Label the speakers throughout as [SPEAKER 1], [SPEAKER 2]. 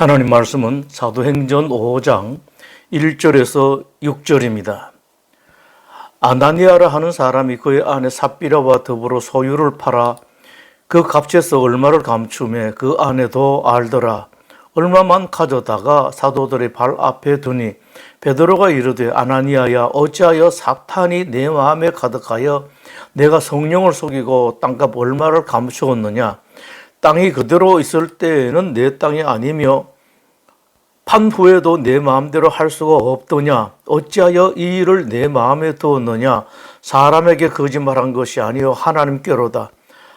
[SPEAKER 1] 하나님 말씀은 사도행전 5장 1절에서 6절입니다. 아나니아라 하는 사람이 그의 아내 삽비라와 더불어 소유를 팔아 그 값에서 얼마를 감추매 그 아내도 알더라. 얼마만 가져다가 사도들의 발 앞에 두니 베드로가 이르되 아나니아야 어찌하여 사탄이 내 마음에 가득하여 내가 성령을 속이고 땅값 얼마를 감추었느냐. 땅이 그대로 있을 때에는 내 땅이 아니며 판 후에도 내 마음대로 할 수가 없더냐. 어찌하여 이 일을 내 마음에 두었느냐. 사람에게 거짓말한 것이 아니요 하나님께로다.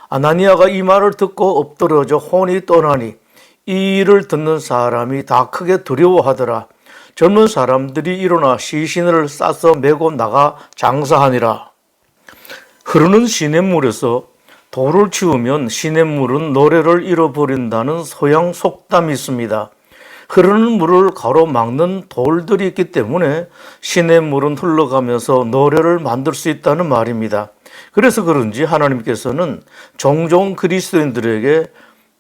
[SPEAKER 1] 아나니아가 이 말을 듣고 엎드러져 혼이 떠나니 이 일을 듣는 사람이 다 크게 두려워하더라. 젊은 사람들이 일어나 시신을 싸서 메고 나가 장사하니라. 흐르는 시냇물에서 돌을 치우면 시냇물은 노래를 잃어버린다는 서양 속담이 있습니다. 흐르는 물을 가로막는 돌들이 있기 때문에 시냇물은 흘러가면서 노래를 만들 수 있다는 말입니다. 그래서 그런지 하나님께서는 종종 그리스도인들에게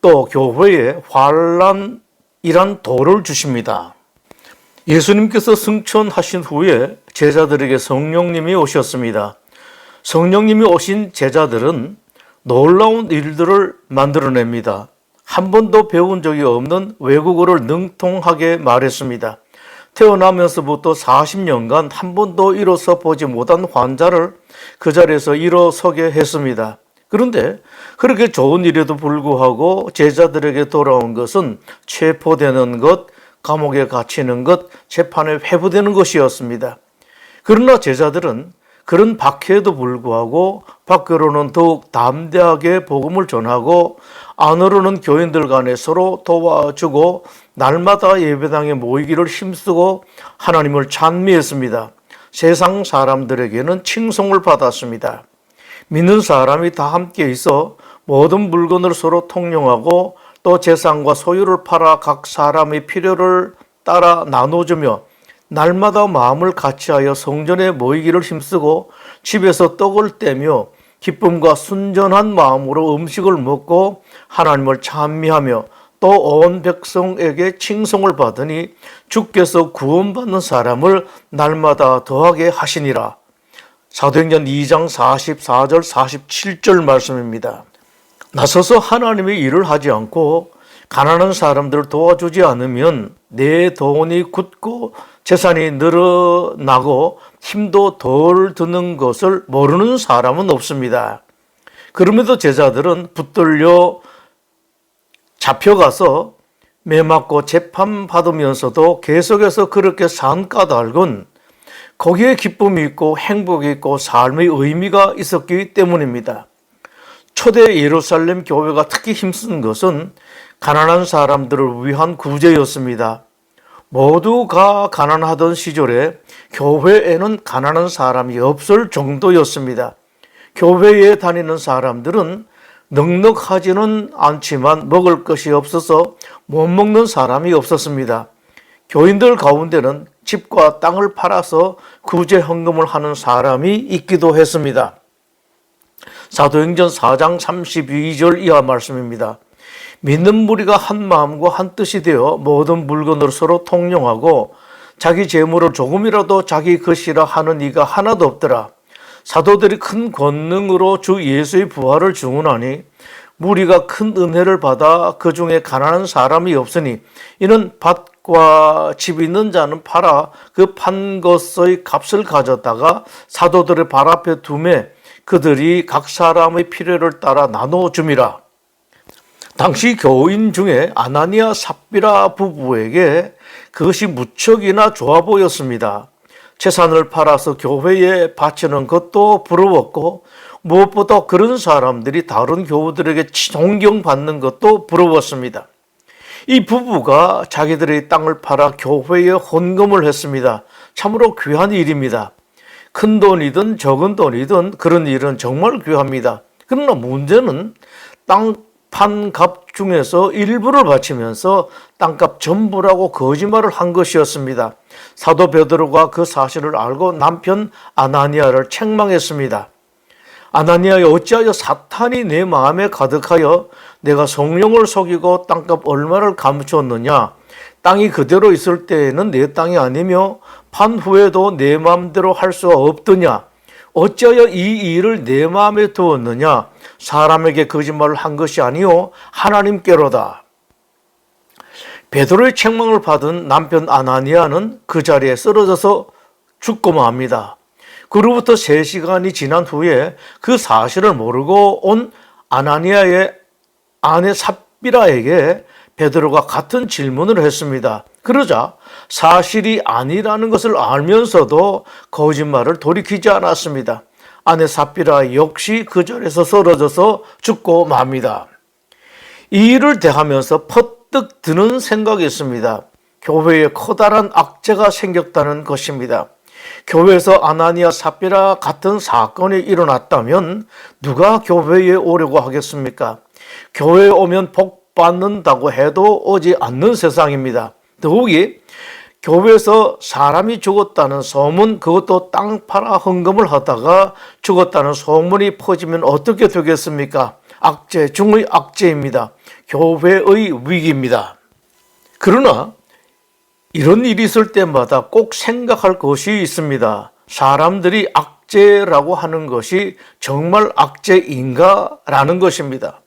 [SPEAKER 1] 또 교회에 환란이란 돌을 주십니다. 예수님께서 승천하신 후에 제자들에게 성령님이 오셨습니다. 성령님이 오신 제자들은 놀라운 일들을 만들어냅니다. 한 번도 배운 적이 없는 외국어를 능통하게 말했습니다. 태어나면서부터 40년간 한 번도 일어서 보지 못한 환자를 그 자리에서 일어서게 했습니다. 그런데 그렇게 좋은 일에도 불구하고 제자들에게 돌아온 것은 체포되는 것, 감옥에 갇히는 것, 재판에 회부되는 것이었습니다. 그러나 제자들은 그런 박해에도 불구하고 밖으로는 더욱 담대하게 복음을 전하고 안으로는 교인들 간에 서로 도와주고 날마다 예배당에 모이기를 힘쓰고 하나님을 찬미했습니다. 세상 사람들에게는 칭송을 받았습니다. 믿는 사람이 다 함께 있어 모든 물건을 서로 통용하고 또 재산과 소유를 팔아 각 사람의 필요를 따라 나눠주며 날마다 마음을 같이하여 성전에 모이기를 힘쓰고 집에서 떡을 떼며 기쁨과 순전한 마음으로 음식을 먹고 하나님을 찬미하며 또 온 백성에게 칭송을 받으니 주께서 구원받는 사람을 날마다 더하게 하시니라. 사도행전 2장 44절 47절 말씀입니다. 나서서 하나님의 일을 하지 않고 가난한 사람들을 도와주지 않으면 내 돈이 굳고 재산이 늘어나고 힘도 덜 드는 것을 모르는 사람은 없습니다. 그럼에도 제자들은 붙들려 잡혀가서 매맞고 재판받으면서도 계속해서 그렇게 산 까닭은 거기에 기쁨이 있고 행복이 있고 삶의 의미가 있었기 때문입니다. 초대 예루살렘 교회가 특히 힘쓴 것은 가난한 사람들을 위한 구제였습니다. 모두가 가난하던 시절에 교회에는 가난한 사람이 없을 정도였습니다. 교회에 다니는 사람들은 넉넉하지는 않지만 먹을 것이 없어서 못 먹는 사람이 없었습니다. 교인들 가운데는 집과 땅을 팔아서 구제 헌금을 하는 사람이 있기도 했습니다. 사도행전 4장 32절 이하 말씀입니다. 믿는 무리가 한 마음과 한 뜻이 되어 모든 물건을 서로 통용하고 자기 재물을 조금이라도 자기 것이라 하는 이가 하나도 없더라. 사도들이 큰 권능으로 주 예수의 부활을 증언하니 무리가 큰 은혜를 받아 그 중에 가난한 사람이 없으니 이는 밭과 집 있는 자는 팔아 그 판 것의 값을 가져다가 사도들의 발 앞에 두매 그들이 각 사람의 필요를 따라 나눠줌이라. 당시 교인 중에 아나니아 삽비라 부부에게 그것이 무척이나 좋아 보였습니다. 재산을 팔아서 교회에 바치는 것도 부러웠고 무엇보다 그런 사람들이 다른 교우들에게 존경받는 것도 부러웠습니다. 이 부부가 자기들의 땅을 팔아 교회에 헌금을 했습니다. 참으로 귀한 일입니다. 큰 돈이든 적은 돈이든 그런 일은 정말 귀합니다. 그러나 문제는 땅 판 값 중에서 일부를 바치면서 땅값 전부라고 거짓말을 한 것이었습니다. 사도 베드로가 그 사실을 알고 남편 아나니아를 책망했습니다. 아나니아여 어찌하여 사탄이 내 마음에 가득하여 내가 성령을 속이고 땅값 얼마를 감추었느냐. 땅이 그대로 있을 때에는 내 땅이 아니며 판 후에도 내 마음대로 할 수가 없더냐? 어찌하여 이 일을 내 마음에 두었느냐? 사람에게 거짓말을 한 것이 아니요 하나님께로다. 베드로의 책망을 받은 남편 아나니아는 그 자리에 쓰러져서 죽고 맙니다. 그로부터 3시간이 지난 후에 그 사실을 모르고 온 아나니아의 아내 삽비라에게 베드로가 같은 질문을 했습니다. 그러자 사실이 아니라는 것을 알면서도 거짓말을 돌이키지 않았습니다. 아내 삽비라 역시 그 자리에서 쓰러져서 죽고 맙니다. 이 일을 대하면서 퍼뜩 드는 생각이 있습니다. 교회에 커다란 악재가 생겼다는 것입니다. 교회에서 아나니아 삽비라 같은 사건이 일어났다면 누가 교회에 오려고 하겠습니까? 교회에 오면 복 받는다고 해도 오지 않는 세상입니다. 더욱이 교회에서 사람이 죽었다는 소문, 그것도 땅 팔아 헌금을 하다가 죽었다는 소문이 퍼지면 어떻게 되겠습니까? 악재 중의 악재입니다. 교회의 위기입니다. 그러나 이런 일이 있을 때마다 꼭 생각할 것이 있습니다. 사람들이 악재라고 하는 것이 정말 악재인가라는 것입니다.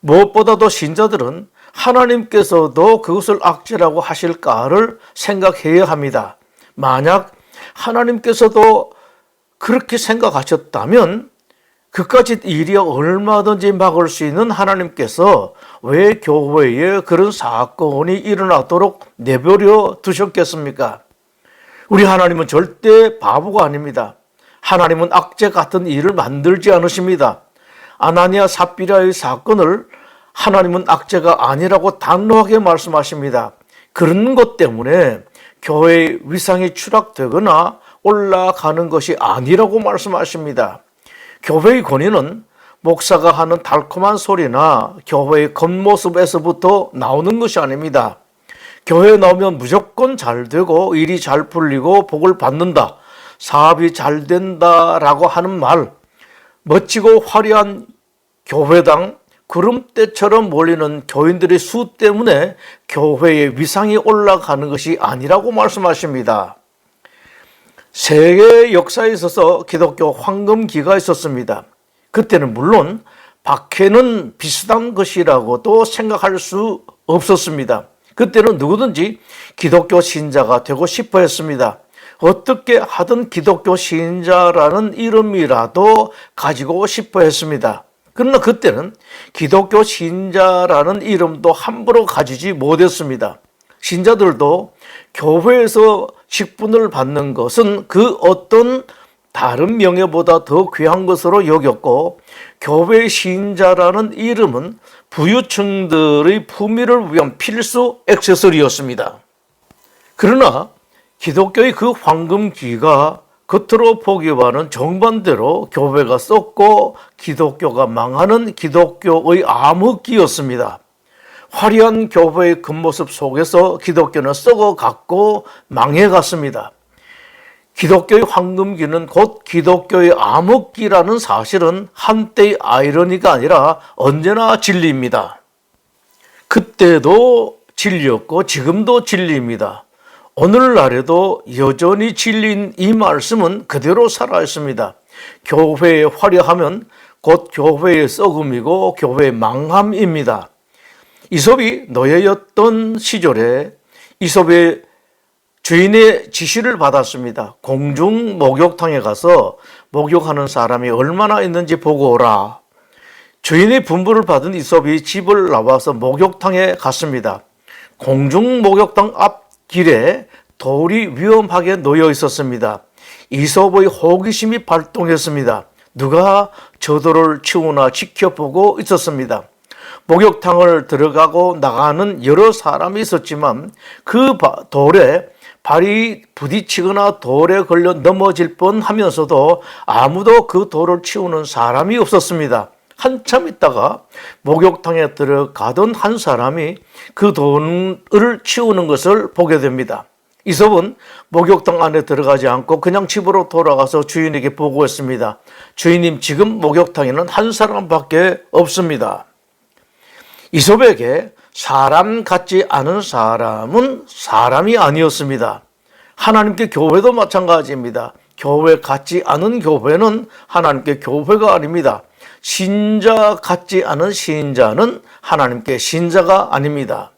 [SPEAKER 1] 무엇보다도 신자들은 하나님께서도 그것을 악재라고 하실까를 생각해야 합니다. 만약 하나님께서도 그렇게 생각하셨다면 그까짓 일이 얼마든지 막을 수 있는 하나님께서 왜 교회에 그런 사건이 일어나도록 내버려 두셨겠습니까? 우리 하나님은 절대 바보가 아닙니다. 하나님은 악재 같은 일을 만들지 않으십니다. 아나니아 삽비라의 사건을 하나님은 악재가 아니라고 단호하게 말씀하십니다. 그런 것 때문에 교회의 위상이 추락되거나 올라가는 것이 아니라고 말씀하십니다. 교회의 권위는 목사가 하는 달콤한 소리나 교회의 겉모습에서부터 나오는 것이 아닙니다. 교회에 나오면 무조건 잘 되고 일이 잘 풀리고 복을 받는다, 사업이 잘 된다라고 하는 말, 멋지고 화려한 교회당, 구름대처럼 몰리는 교인들의 수 때문에 교회의 위상이 올라가는 것이 아니라고 말씀하십니다. 세계 역사에 있어서 기독교 황금기가 있었습니다. 그때는 물론 박해는 비슷한 것이라고도 생각할 수 없었습니다. 그때는 누구든지 기독교 신자가 되고 싶어 했습니다. 어떻게 하든 기독교 신자라는 이름이라도 가지고 싶어 했습니다. 그러나 그때는 기독교 신자라는 이름도 함부로 가지지 못했습니다. 신자들도 교회에서 직분을 받는 것은 그 어떤 다른 명예보다 더 귀한 것으로 여겼고, 교회 신자라는 이름은 부유층들의 품위를 위한 필수 액세서리였습니다. 그러나 기독교의 그 황금기가 겉으로 보기와는 정반대로 교회가 썩고 기독교가 망하는 기독교의 암흑기였습니다. 화려한 교회의 겉모습 속에서 기독교는 썩어갔고 망해갔습니다. 기독교의 황금기는 곧 기독교의 암흑기라는 사실은 한때의 아이러니가 아니라 언제나 진리입니다. 그때도 진리였고 지금도 진리입니다. 오늘날에도 여전히 진리인 이 말씀은 그대로 살아있습니다. 교회의 화려하면 곧 교회의 썩음이고 교회의 망함입니다. 이솝이 노예였던 시절에 이솝의 주인의 지시를 받았습니다. 공중 목욕탕에 가서 목욕하는 사람이 얼마나 있는지 보고 오라. 주인의 분부를 받은 이솝이 집을 나와서 목욕탕에 갔습니다. 공중 목욕탕 앞 길에 돌이 위험하게 놓여 있었습니다. 이솝의 호기심이 발동했습니다. 누가 저 돌을 치우나 지켜보고 있었습니다. 목욕탕을 들어가고 나가는 여러 사람이 있었지만 그 돌에 발이 부딪히거나 돌에 걸려 넘어질 뻔하면서도 아무도 그 돌을 치우는 사람이 없었습니다. 한참 있다가 목욕탕에 들어가던 한 사람이 그 돌을 치우는 것을 보게 됩니다. 이솝은 목욕탕 안에 들어가지 않고 그냥 집으로 돌아가서 주인에게 보고했습니다. 주인님, 지금 목욕탕에는 한 사람밖에 없습니다. 이솝에게 사람 같지 않은 사람은 사람이 아니었습니다. 하나님께 교회도 마찬가지입니다. 교회 같지 않은 교회는 하나님께 교회가 아닙니다. 신자 같지 않은 신자는 하나님께 신자가 아닙니다.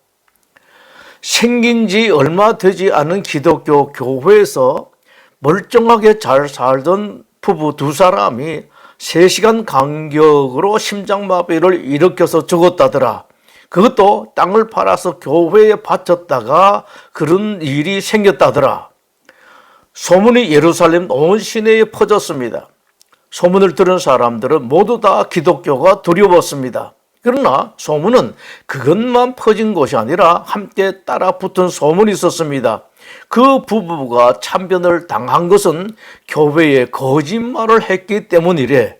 [SPEAKER 1] 생긴 지 얼마 되지 않은 기독교 교회에서 멀쩡하게 잘 살던 부부 두 사람이 3시간 간격으로 심장마비를 일으켜서 죽었다더라. 그것도 땅을 팔아서 교회에 바쳤다가 그런 일이 생겼다더라. 소문이 예루살렘 온 시내에 퍼졌습니다. 소문을 들은 사람들은 모두 다 기독교가 두려웠습니다. 그러나 소문은 그것만 퍼진 것이 아니라 함께 따라 붙은 소문이 있었습니다. 그 부부가 참변을 당한 것은 교회에 거짓말을 했기 때문이래.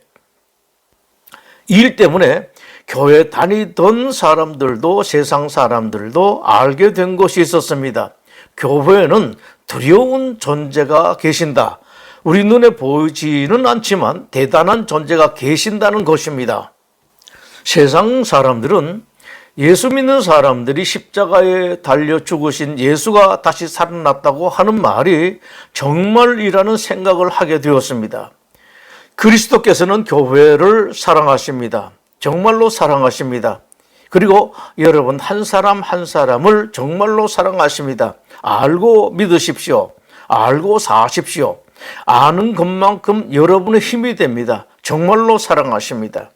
[SPEAKER 1] 이 일 때문에 교회 다니던 사람들도 세상 사람들도 알게 된 것이 있었습니다. 교회에는 두려운 존재가 계신다. 우리 눈에 보이지는 않지만 대단한 존재가 계신다는 것입니다. 세상 사람들은 예수 믿는 사람들이 십자가에 달려 죽으신 예수가 다시 살아났다고 하는 말이 정말이라는 생각을 하게 되었습니다. 그리스도께서는 교회를 사랑하십니다. 정말로 사랑하십니다. 그리고 여러분 한 사람 한 사람을 정말로 사랑하십니다. 알고 믿으십시오. 알고 사십시오. 아는 것만큼 여러분의 힘이 됩니다. 정말로 사랑하십니다.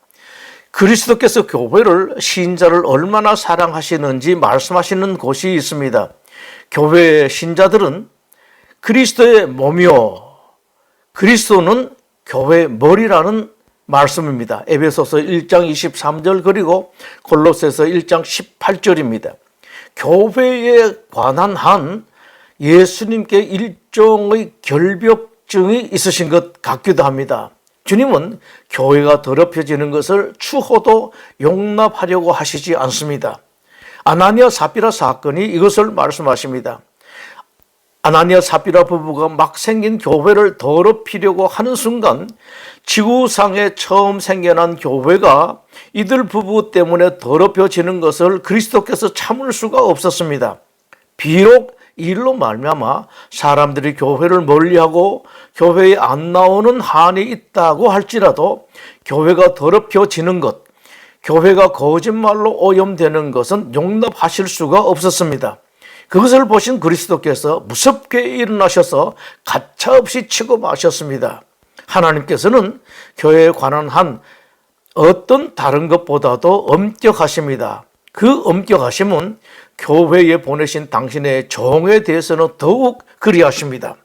[SPEAKER 1] 그리스도께서 교회를 신자를 얼마나 사랑하시는지 말씀하시는 곳이 있습니다. 교회 신자들은 그리스도의 몸이요 그리스도는 교회의 머리라는 말씀입니다. 에베소서 1장 23절 그리고 골로새서 1장 18절입니다. 교회에 관한 한 예수님께 일종의 결벽증이 있으신 것 같기도 합니다. 주님은 교회가 더럽혀지는 것을 추호도 용납하려고 하시지 않습니다. 아나니아 삽비라 사건이 이것을 말씀하십니다. 아나니아 삽비라 부부가 막 생긴 교회를 더럽히려고 하는 순간 지구상에 처음 생겨난 교회가 이들 부부 때문에 더럽혀지는 것을 그리스도께서 참을 수가 없었습니다. 비록 이 일로 말미암아 사람들이 교회를 멀리하고 교회에 안 나오는 한이 있다고 할지라도 교회가 더럽혀지는 것, 교회가 거짓말로 오염되는 것은 용납하실 수가 없었습니다. 그것을 보신 그리스도께서 무섭게 일어나셔서 가차없이 치고 마셨습니다. 하나님께서는 교회에 관한 한 어떤 다른 것보다도 엄격하십니다. 그 엄격하심은 교회에 보내신 당신의 종에 대해서는 더욱 그리하십니다.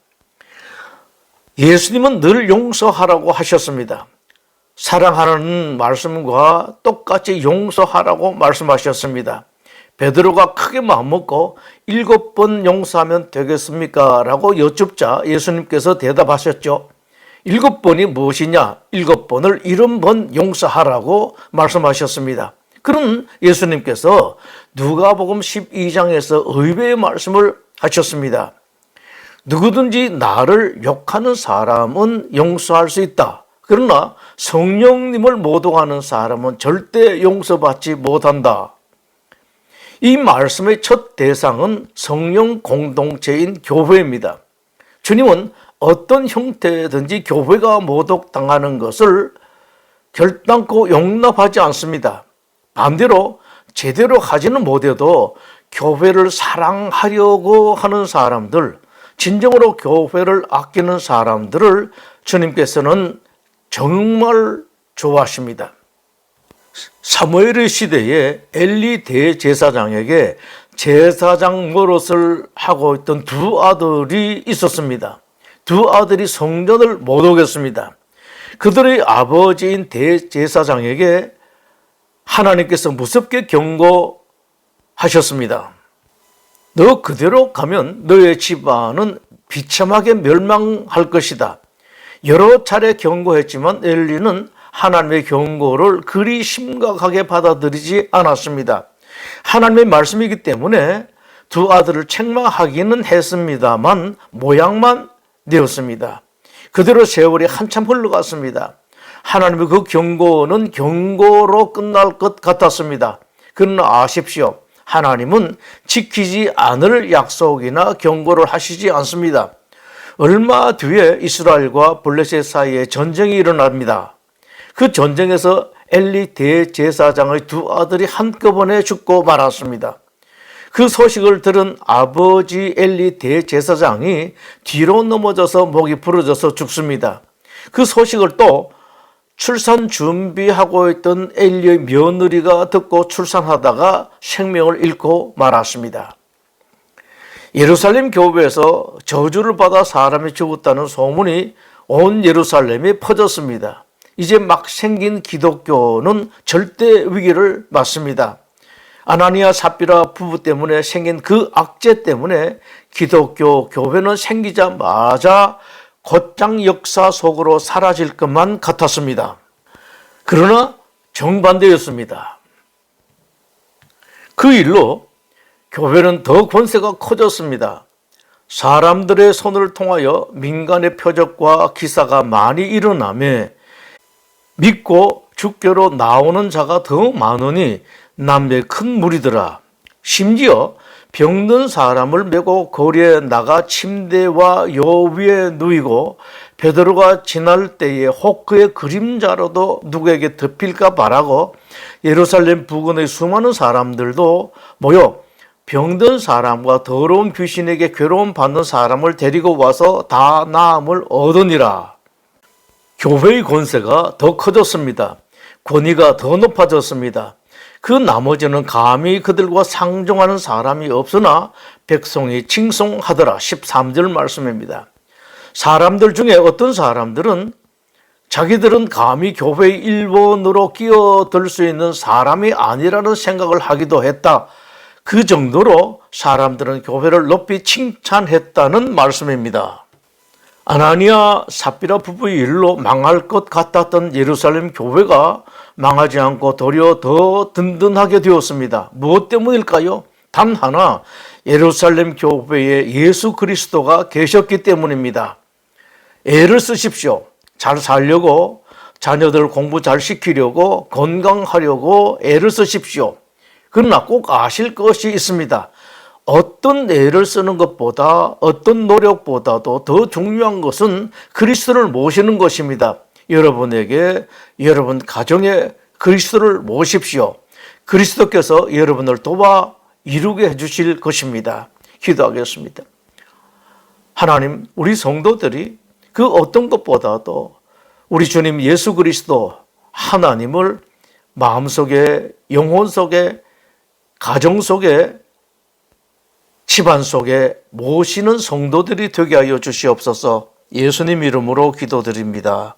[SPEAKER 1] 예수님은 늘 용서하라고 하셨습니다. 사랑하라는 말씀과 똑같이 용서하라고 말씀하셨습니다. 베드로가 크게 마음먹고 7번 용서하면 되겠습니까? 라고 여쭙자 예수님께서 대답하셨죠. 7번이 무엇이냐? 7번을 70번 용서하라고 말씀하셨습니다. 그런 예수님께서 누가복음 12장에서 의외의 말씀을 하셨습니다. 누구든지 나를 욕하는 사람은 용서할 수 있다. 그러나 성령님을 모독하는 사람은 절대 용서받지 못한다. 이 말씀의 첫 대상은 성령 공동체인 교회입니다. 주님은 어떤 형태든지 교회가 모독당하는 것을 결단코 용납하지 않습니다. 반대로 제대로 하지는 못해도 교회를 사랑하려고 하는 사람들, 진정으로 교회를 아끼는 사람들을 주님께서는 정말 좋아하십니다. 사무엘 시대에 엘리 대제사장에게 제사장 노릇을 하고 있던 두 아들이 있었습니다. 두 아들이 성전을 못 오겠습니다. 그들의 아버지인 대제사장에게 하나님께서 무섭게 경고하셨습니다. 너 그대로 가면 너의 집안은 비참하게 멸망할 것이다. 여러 차례 경고했지만 엘리는 하나님의 경고를 그리 심각하게 받아들이지 않았습니다. 하나님의 말씀이기 때문에 두 아들을 책망하기는 했습니다만 모양만 내었습니다. 그대로 세월이 한참 흘러갔습니다. 하나님의 그 경고는 경고로 끝날 것 같았습니다. 그러나 아십시오. 하나님은 지키지 않을 약속이나 경고를 하시지 않습니다. 얼마 뒤에 이스라엘과 블레셋 사이에 전쟁이 일어납니다. 그 전쟁에서 엘리 대제사장의 두 아들이 한꺼번에 죽고 말았습니다. 그 소식을 들은 아버지 엘리 대제사장이 뒤로 넘어져서 목이 부러져서 죽습니다. 그 소식을 또 출산 준비하고 있던 엘리의 며느리가 듣고 출산하다가 생명을 잃고 말았습니다. 예루살렘 교회에서 저주를 받아 사람이 죽었다는 소문이 온 예루살렘에 퍼졌습니다. 이제 막 생긴 기독교는 절대 위기를 맞습니다. 아나니아 삽비라 부부 때문에 생긴 그 악재 때문에 기독교 교회는 생기자마자 곧장 역사 속으로 사라질 것만 같았습니다. 그러나 정반대였습니다. 그 일로 교회는 더 권세가 커졌습니다. 사람들의 손을 통하여 민간의 표적과 기사가 많이 일어나며 믿고 주교로 나오는 자가 더 많으니 남의 큰 무리더라. 심지어 병든 사람을 메고 거리에 나가 침대와 요 위에 누이고 베드로가 지날 때에 혹 그의 그림자로도 누구에게 덮일까 바라고 예루살렘 부근의 수많은 사람들도 모여 병든 사람과 더러운 귀신에게 괴로움 받는 사람을 데리고 와서 다 나음을 얻으니라. 교회의 권세가 더 커졌습니다. 권위가 더 높아졌습니다. 그 나머지는 감히 그들과 상종하는 사람이 없으나 백성이 칭송하더라. 13절 말씀입니다. 사람들 중에 어떤 사람들은 자기들은 감히 교회의 일원으로 끼어들 수 있는 사람이 아니라는 생각을 하기도 했다. 그 정도로 사람들은 교회를 높이 칭찬했다는 말씀입니다. 아나니아 삽비라 부부의 일로 망할 것 같았던 예루살렘 교회가 망하지 않고 도리어 더 든든하게 되었습니다. 무엇 때문일까요? 단 하나, 예루살렘 교회에 예수 그리스도가 계셨기 때문입니다. 애를 쓰십시오. 잘 살려고, 자녀들 공부 잘 시키려고, 건강하려고 애를 쓰십시오. 그러나 꼭 아실 것이 있습니다. 어떤 애를 쓰는 것보다, 어떤 노력보다도 더 중요한 것은 그리스도를 모시는 것입니다. 여러분에게, 여러분 가정에 그리스도를 모십시오. 그리스도께서 여러분을 도와 이루게 해주실 것입니다. 기도하겠습니다. 하나님, 우리 성도들이 그 어떤 것보다도 우리 주님 예수 그리스도 하나님을 마음속에, 영혼 속에, 가정 속에, 집안 속에 모시는 성도들이 되게 하여 주시옵소서. 예수님 이름으로 기도드립니다.